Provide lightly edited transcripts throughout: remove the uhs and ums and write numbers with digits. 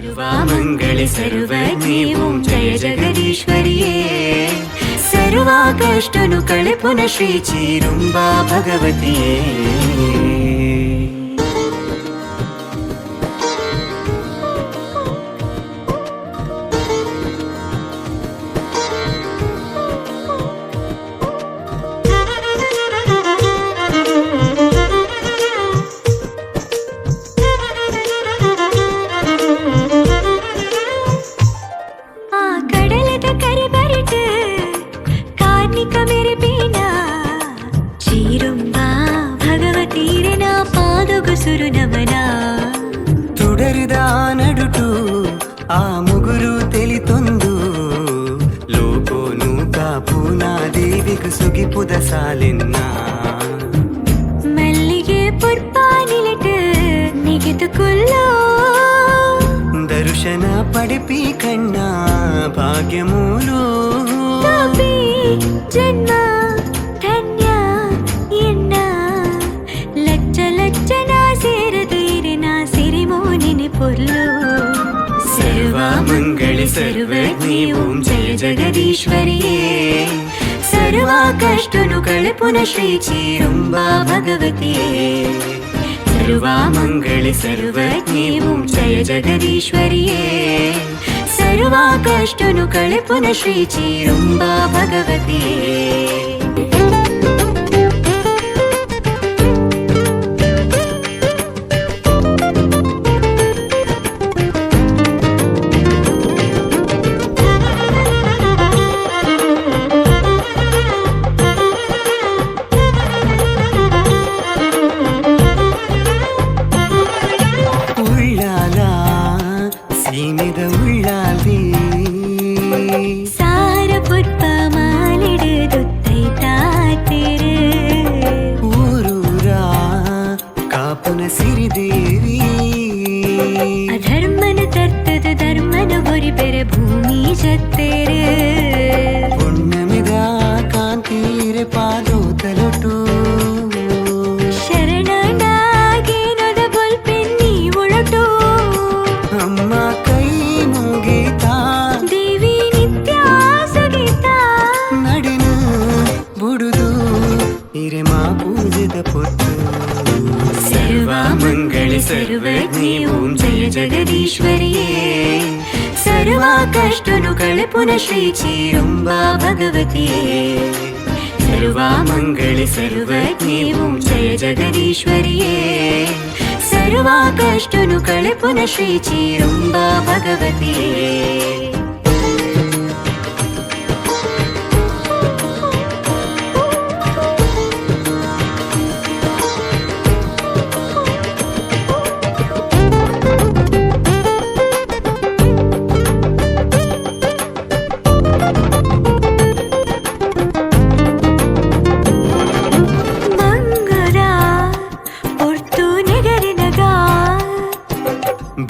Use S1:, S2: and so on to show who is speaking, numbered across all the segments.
S1: सर्वामङ्गले सर्वज्ञे ॐ जय जगदीश्वरिये सर्वाकष्टनु कळिपुन श्री चीरुंबा भगवतिये ತುಡರಿದ ನಡುಟು ಆ ಮುಗುರು ತೆಲಿತೊಂದು ಲೋಕೋನು ಕಾಪುನಾ ದೇವಿಗೆ ಸುಗಿಪುದ ಸಾಲೆನ್ನ ಮಲ್ಲಿಗೆ ಪುರ್ಪಾನಿಲಿಟ್ಟು ನಿಗಿತುಕೊಳ್ಳೋ ದರ್ಶನ ಪಡಿಪಿ ಕಣ್ಣ ಭಾಗ್ಯಮೂಲು ಜನ್ಮ ಧನ್ಯ ಎನ್ನ ಲಚ್ಚ ಲಚ್ಚನ ಸೇರದೀರಿನ ಸಿರಿಮೋನಿನಿ ಪೊರ್ಲು ಸರ್ವಾಮಂಗಳೆ ಸರ್ವಜ್ಞೆ ಓಂ ಜಯ ಜಗದೀಶ್ವರಿಯೇ ಸರ್ವಾಕಷ್ಟನು ಕಳೆಪುನ ಶ್ರೀ ಚೀರುಂಬಾ ಭಗವತಿಯೇ ಸರ್ವಾಮಂಗಳೆ ಸರ್ವಜ್ಞೆ ಓಂ ಜಯ ಜಗದೀಶ್ವರಿಯೇ ಸರ್ವಾಕಷ್ಟನು ಕಳೆಪುನ ಶ್ರೀ ಚೀರುಂಬಾ ಭಗವತಿಯೇ ಸೀಮೆದ ಉಳ್ಳಾಲಿ ಸಾರ ಪುಟ್ಪ ಮಾಲಿಡುತ್ತೈ ತಾತಿರು ಊರೂರ ಕಾಪುನ ಸಿರಿದೇವಿ ಅಧರ್ಮನ ತರ್ತದ ಧರ್ಮನ ಹೊರಿ ಬೆರೆ ಭೂಮಿ ಜತ್ತೇರು ಪುಣ್ಯಮಿದ ಕಾಂತೀರೆ ಪಾದೋ ತಲೊಟು सर्वामंगले सर्वज्ञे ओं जय जगदीश्वरिये सर्वाकष्टनु कळिपुन श्री चीरुंबा भगवतिये सर्वामंगले सर्वज्ञे ओं जय जगदीश्वरिये सर्वाकष्टनु कळिपुन श्री चीरुंबा भगवतिये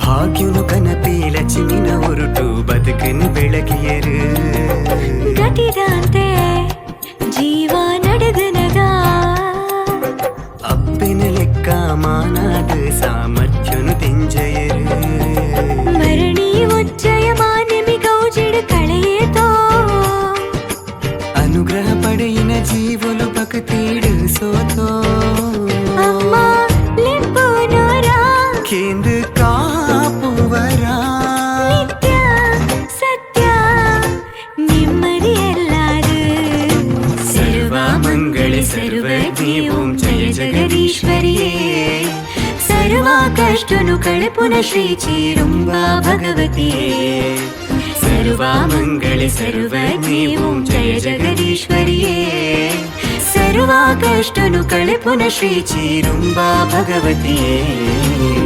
S1: ಭಾಗ್ಯನು ಕನಪೇಲ ಚಿನ್ನ ಹೊರಟು ಬದುಕನ್ನು ಬೆಳಗಿಯರು ಗತಿದಂತೆ ಜೀವ ನಡಗನಗ ಅಪ್ಪನ ಲೆಕ್ಕ ಮಾನಾದ ಸಾಮರ್ಥ್ಯನು ತೆಂಜಯರು ಮರಣಿ ಉಚ್ಚಯ ಮಾನಮಿ ಗೌಜಿಡು ಕಳೆಯತೋ ಅನುಗ್ರಹ ಪಡೆಯಿನ ಜೀವಲು ಭಕ್ತಿಡು ಸೋತೋ ಅಮ್ಮ ಲಿಂಬುನೋರ ಕೇಂದ್ರ सर्वज्ञे ओं जय जगदीश्वरिये सर्वाकष्टनु कळिपुन श्री चीरुंबा भगवतिये सर्वामंगले सर्वज्ञे ओं जय जगदीश्वरिये सर्वाकष्टनु कळिपुन श्री चीरुंबा भगवतिये